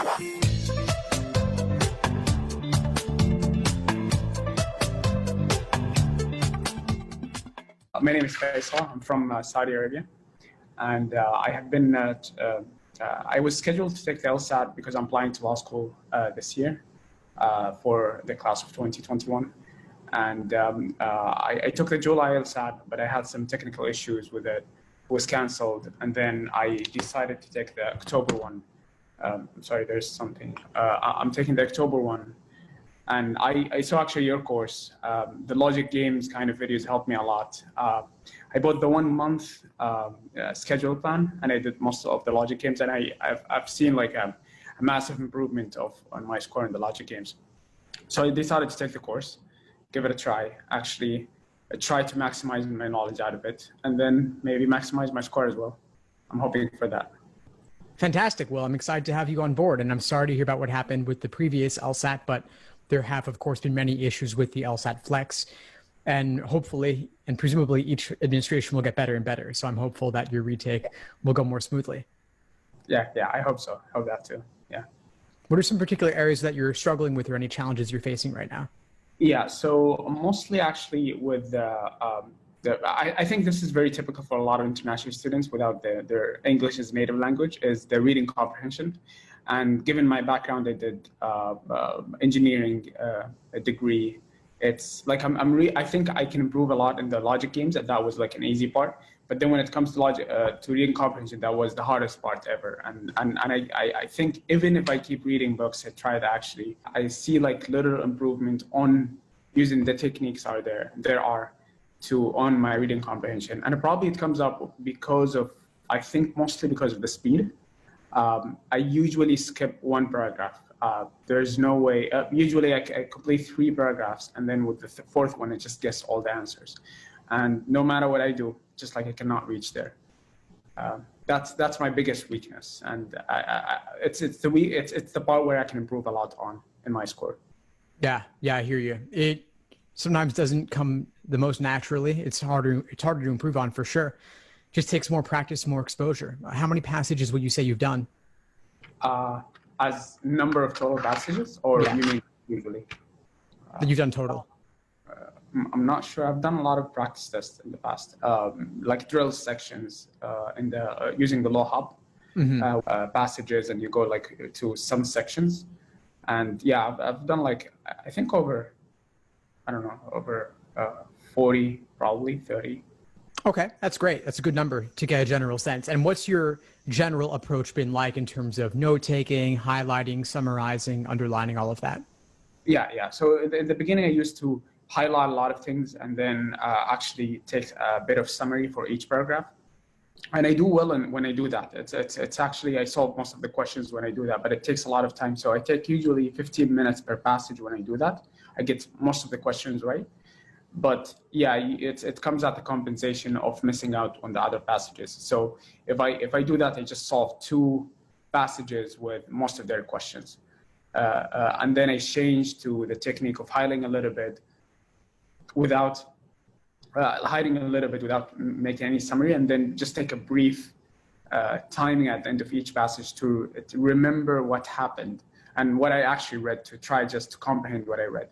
My name is Faisal. I'm from Saudi Arabia, and I was scheduled to take the LSAT because I'm applying to law school this year for the class of 2021. And I took the July LSAT, but I had some technical issues with it. It was canceled, and then I decided to take the October one. Sorry, there's something. I'm taking the October one. And I saw actually your course. The logic games kind of videos helped me a lot. I bought the 1 month schedule plan, and I did most of the logic games, and I've seen like a massive improvement on my score in the logic games. So I decided to take the course, give it a try, actually try to maximize my knowledge out of it, and then maybe maximize my score as well. I'm hoping for that. Fantastic. Well, I'm excited to have you on board, and I'm sorry to hear about what happened with the previous LSAT, but there have, of course, been many issues with the LSAT Flex, and hopefully and presumably each administration will get better and better. So I'm hopeful that your retake will go more smoothly. Yeah, I hope so. I hope that too. Yeah. What are some particular areas that you're struggling with or any challenges you're facing right now? Yeah, so mostly actually with I think this is very typical for a lot of international students without their English as native language, is the reading comprehension. And given my background, I did engineering a degree. It's like I think I can improve a lot in the logic games, and that was like an easy part. But then when it comes to logic, to reading comprehension, that was the hardest part ever. And I think even if I keep reading books, I try to actually, I see like little improvement on using the techniques there are on my reading comprehension. And probably it comes up because of, I think mostly because of the speed. I usually skip one paragraph. There's no way, usually I complete 3 paragraphs, and then with the fourth one, it just gets all the answers. And no matter what I do, just like I cannot reach there. That's my biggest weakness. And it's the part where I can improve a lot on in my score. Yeah, I hear you. It sometimes doesn't come the most naturally. It's harder to improve on for sure. Just takes more practice, more exposure. How many passages would you say you've done? As number of total passages, or you mean usually? That you've done total. I'm not sure. I've done a lot of practice tests in the past, like drill sections using the law hub passages, and you go like to some sections. And yeah, I've done like, I think over 40, probably 30. Okay, that's great. That's a good number to get a general sense. And what's your general approach been like in terms of note-taking, highlighting, summarizing, underlining, all of that? Yeah. So in the beginning, I used to highlight a lot of things and then actually take a bit of summary for each paragraph. And I do well when I do that. It's actually, I solve most of the questions when I do that, but it takes a lot of time. So I take usually 15 minutes per passage when I do that. I get most of the questions right. But yeah, it comes at the compensation of missing out on the other passages. So if I do that, I just solve 2 passages with most of their questions. And then I change to the technique of hiding a little bit without making any summary, and then just take a brief timing at the end of each passage to remember what happened and what I actually read, to try just to comprehend what I read.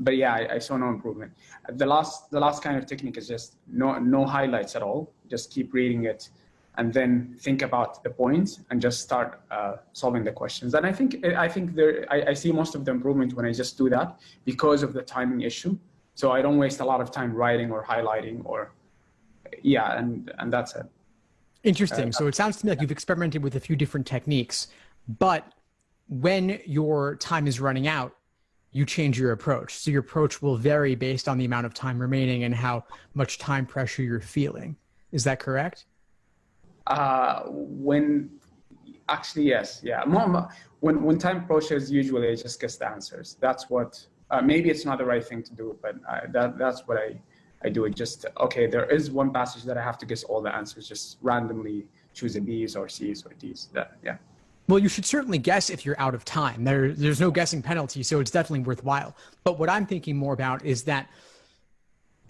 But yeah, I saw no improvement. The last kind of technique is just no highlights at all. Just keep reading it, and then think about the points and just start solving the questions. And I think I see most of the improvement when I just do that because of the timing issue. So I don't waste a lot of time writing or highlighting and that's it. Interesting. So it sounds to me like you've experimented with a few different techniques, but when your time is running out, you change your approach. So your approach will vary based on the amount of time remaining and how much time pressure you're feeling. Is that correct? Yes. Yeah. When time approaches, usually I just guess the answers. That's what, maybe it's not the right thing to do, but that's what I do. It just, okay, there is one passage that I have to guess all the answers, just randomly choose a B's or C's or D's. Yeah. Well, you should certainly guess if you're out of time. There's no guessing penalty, so it's definitely worthwhile. But what I'm thinking more about is that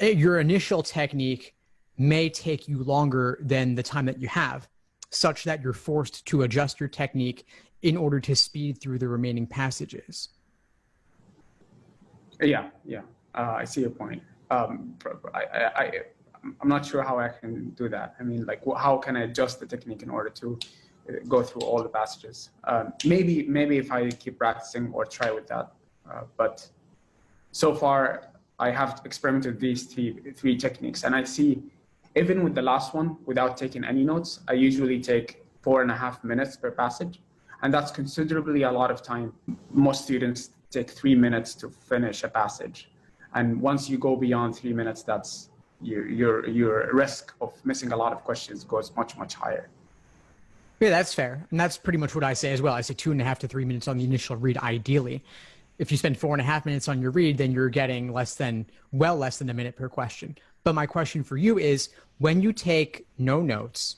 your initial technique may take you longer than the time that you have, such that you're forced to adjust your technique in order to speed through the remaining passages. Yeah, yeah, I see your point. I'm not sure how I can do that. I mean, like, how can I adjust the technique in order to go through all the passages? Maybe if I keep practicing or try with that. But so far, I have experimented with these three techniques, and I see, even with the last one, without taking any notes, I usually take 4.5 minutes per passage, and that's considerably a lot of time. Most students take 3 minutes to finish a passage, and once you go beyond 3 minutes, that's your risk of missing a lot of questions goes much higher. Yeah, that's fair. And that's pretty much what I say as well. I say 2.5 to 3 minutes on the initial read, ideally. If you spend 4.5 minutes on your read, then you're getting well less than a minute per question. But my question for you is, when you take no notes,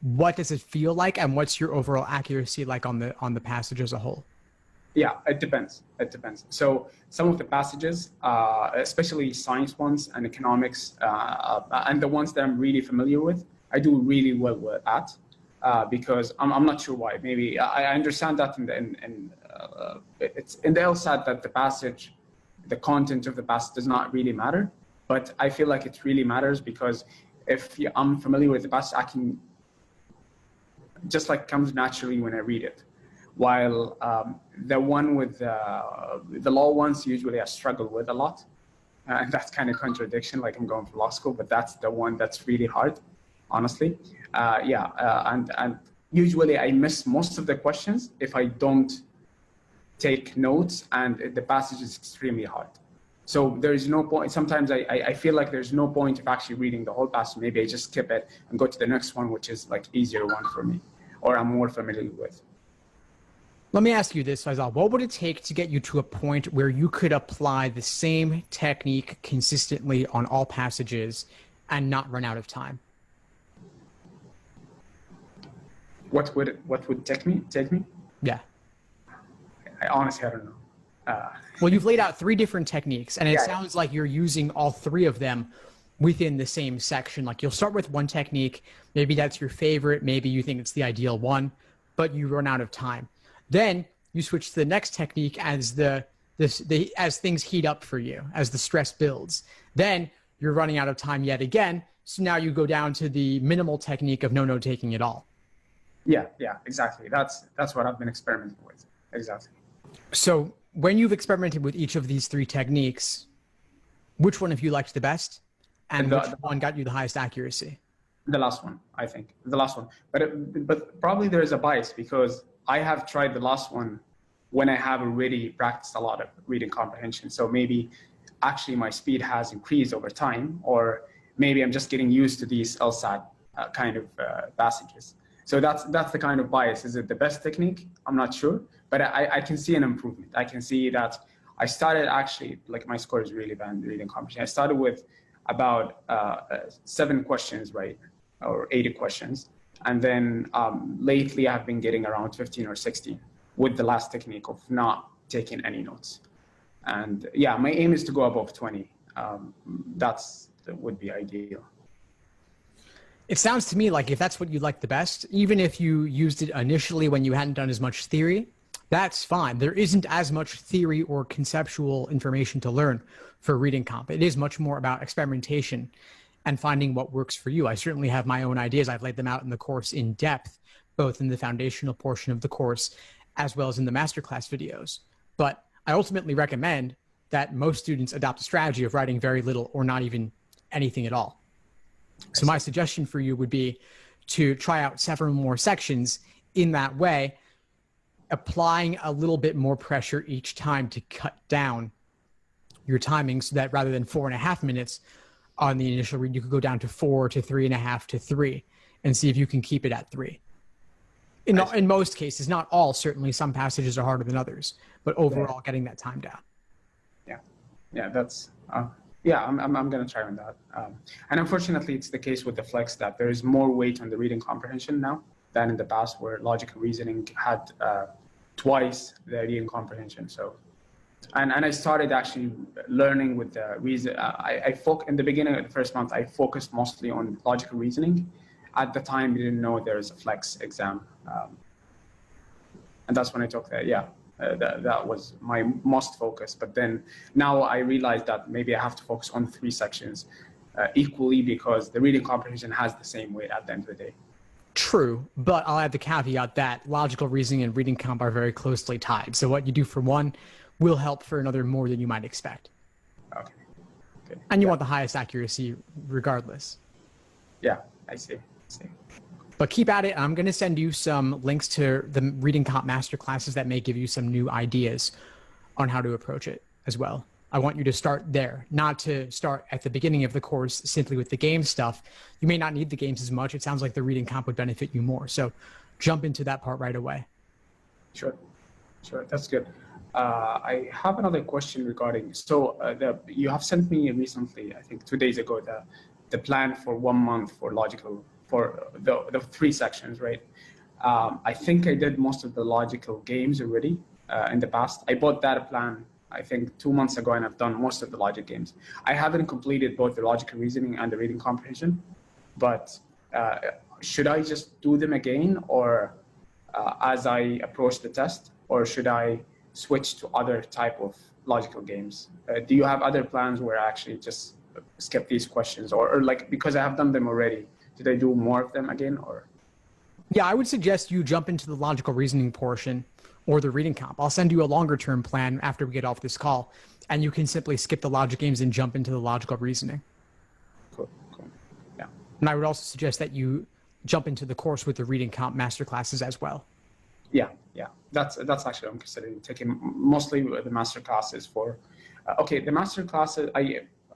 what does it feel like, and what's your overall accuracy like on the passage as a whole? Yeah, it depends. It depends. So some of the passages, especially science ones and economics, and the ones that I'm really familiar with, I do really well at, because I'm not sure why. Maybe I understand that it's in the LSAT that the content of the passage does not really matter, but I feel like it really matters, because if I'm familiar with the passage, I can just like comes naturally when I read it. While the one with the law ones, usually I struggle with a lot. And that's kind of contradiction, like I'm going for law school, but that's the one that's really hard, honestly. And usually I miss most of the questions if I don't take notes, and the passage is extremely hard. So there is no point. Sometimes I feel like there's no point of actually reading the whole passage. Maybe I just skip it and go to the next one, which is like easier one for me, or I'm more familiar with. Let me ask you this, Faisal. What would it take to get you to a point where you could apply the same technique consistently on all passages and not run out of time? What would take me? Yeah. I honestly, I don't know. Well, you've laid out 3 different techniques, and it sounds like you're using all 3 of them within the same section. Like, you'll start with one technique, maybe that's your favorite, maybe you think it's the ideal one, but you run out of time. Then you switch to the next technique as as things heat up for you, as the stress builds. Then you're running out of time yet again, so now you go down to the minimal technique of no note taking at all. Yeah, exactly. That's what I've been experimenting with. Exactly. So when you've experimented with each of these 3 techniques, which one have you liked the best, and which one got you the highest accuracy? The last one, I think. The last one. But probably there is a bias, because I have tried the last one when I have already practiced a lot of reading comprehension. So maybe actually my speed has increased over time, or maybe I'm just getting used to these LSAT kind of passages. So that's the kind of bias. Is it the best technique? I'm not sure, but I can see an improvement. I can see that I started actually, like, my score is really bad in reading comprehension. I started with about 7 questions, right, or 80 questions. And then lately I've been getting around 15 or 16 with the last technique of not taking any notes. And yeah, my aim is to go above 20. That would be ideal. It sounds to me like if that's what you like the best, even if you used it initially when you hadn't done as much theory, that's fine. There isn't as much theory or conceptual information to learn for reading comp. It is much more about experimentation and finding what works for you. I certainly have my own ideas. I've laid them out in the course in depth, both in the foundational portion of the course as well as in the masterclass videos. But I ultimately recommend that most students adopt a strategy of writing very little or not even anything at all. So my suggestion for you would be to try out several more sections in that way, applying a little bit more pressure each time to cut down your timing, so that rather than 4.5 minutes on the initial read, you could go down to 4 to 3.5 to 3 and see if you can keep it at 3. In most cases, not all, certainly some passages are harder than others, but overall getting that time down. Yeah, that's, I'm going to try on that. And unfortunately, it's the case with the flex that there is more weight on the reading comprehension now than in the past, where logic and reasoning had twice the reading comprehension. So, and I started actually learning with the reason. In the beginning of the first month, I focused mostly on logic and reasoning. At the time, we didn't know there was a flex exam. And that's when I took that. Yeah, that was my most focus. But then now I realized that maybe I have to focus on 3 sections equally, because the reading comprehension has the same weight at the end of the day. True, but I'll add the caveat that logical reasoning and reading comp are very closely tied. So what you do for one will help for another more than you might expect. Okay. And you want the highest accuracy regardless. Yeah, I see. But keep at it. I'm going to send you some links to the reading comp master classes that may give you some new ideas on how to approach it as well. I want you to start there, not to start at the beginning of the course simply with the game stuff. You may not need the games as much. It sounds like the reading comp would benefit you more. So jump into that part right away. Sure. That's good. I have another question regarding, you have sent me recently, I think 2 days ago, the plan for 1 month for logical, for the 3 sections, right? I think I did most of the logical games already in the past. I bought that plan, I think 2 months ago, and I've done most of the logic games. I haven't completed both the logical reasoning and the reading comprehension, but should I just do them again, or as I approach the test, or should I switch to other type of logical games? Do you have other plans where I actually just skip these questions, or like, because I have done them already, did I do more of them again, or? Yeah, I would suggest you jump into the logical reasoning portion or the reading comp. I'll send you a longer term plan after we get off this call, and you can simply skip the logic games and jump into the logical reasoning. Cool. Yeah. And I would also suggest that you jump into the course with the reading comp master classes as well. Yeah. That's actually, I'm considering taking mostly the master classes for, the master classes,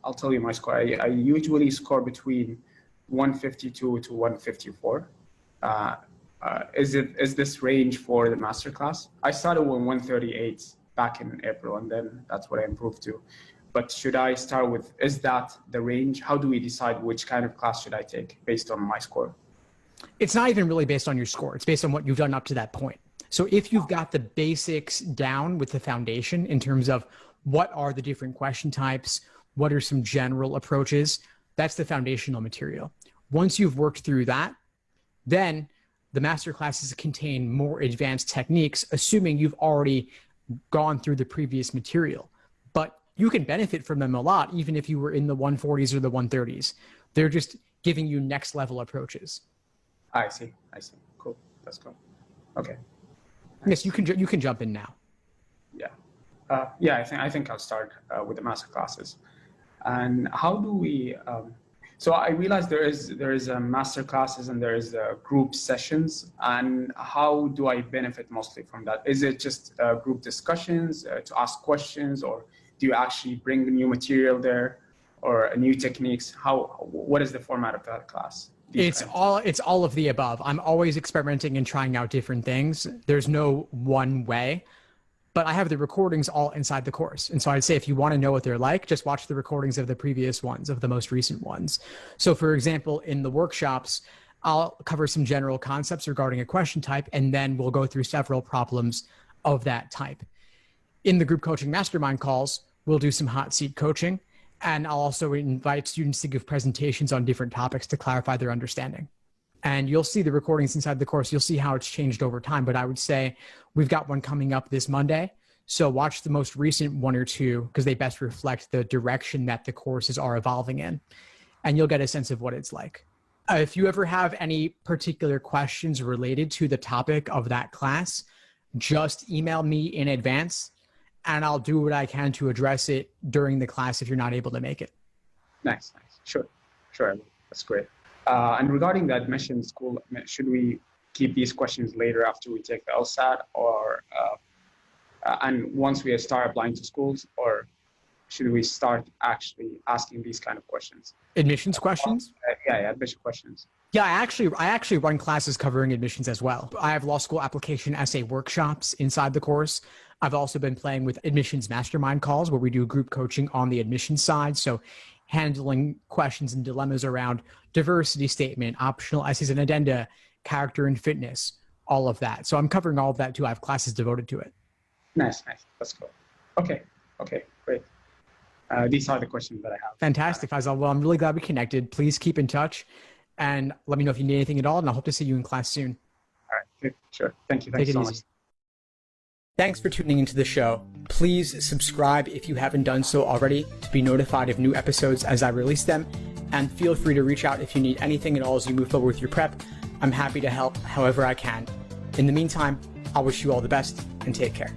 I'll tell you my score. I usually score between 152 to 154. Is this range for the master class? I started with 138 back in April, and then that's what I improved to. But should I start with, is that the range? How do we decide which kind of class should I take based on my score? It's not even really based on your score. It's based on what you've done up to that point. So if you've got the basics down with the foundation in terms of what are the different question types, what are some general approaches, that's the foundational material. Once you've worked through that, then the master classes contain more advanced techniques, assuming you've already gone through the previous material. But you can benefit from them a lot, even if you were in the 140s or the 130s. They're just giving you next level approaches. I see. Cool. That's cool. Okay. Yes, you can jump in now. Yeah. I think I'll start with the master classes. And how do we? So I realize there is a master classes and there is group sessions. And how do I benefit mostly from that? Is it just group discussions to ask questions, or do you actually bring new material there, or new techniques? What is the format of that class? It's all of the above. I'm always experimenting and trying out different things. There's no one way, but I have the recordings all inside the course. And so I'd say if you want to know what they're like, just watch the recordings of the previous ones, of the most recent ones. So for example, in the workshops, I'll cover some general concepts regarding a question type, and then we'll go through several problems of that type. In the group coaching mastermind calls, we'll do some hot seat coaching. And I'll also invite students to give presentations on different topics to clarify their understanding. And you'll see the recordings inside the course. You'll see how it's changed over time. But I would say we've got one coming up this Monday. So watch the most recent 1 or 2 because they best reflect the direction that the courses are evolving in. And you'll get a sense of what it's like. If you ever have any particular questions related to the topic of that class, just email me in advance, and I'll do what I can to address it during the class if you're not able to make it. Nice. Sure. That's great. And regarding the admission school, should we keep these questions later after we take the LSAT, or and once we start applying to schools, or should we start actually asking these kind of questions? Admissions questions? Yeah, admission questions. Yeah, I actually run classes covering admissions as well. I have law school application essay workshops inside the course. I've also been playing with admissions mastermind calls where we do group coaching on the admissions side. So handling questions and dilemmas around diversity statement, optional essays and addenda, character and fitness, all of that. So I'm covering all of that too. I have classes devoted to it. Nice. That's cool. Okay, great. These are the questions that I have. Fantastic, Faisal. Well, I'm really glad we connected. Please keep in touch and let me know if you need anything at all. And I hope to see you in class soon. All right, sure. Thank you Take it so easy. much. Thanks for tuning into the show. Please subscribe if you haven't done so already to be notified of new episodes as I release them. And feel free to reach out if you need anything at all as you move forward with your prep. I'm happy to help however I can. In the meantime, I'll wish you all the best and take care.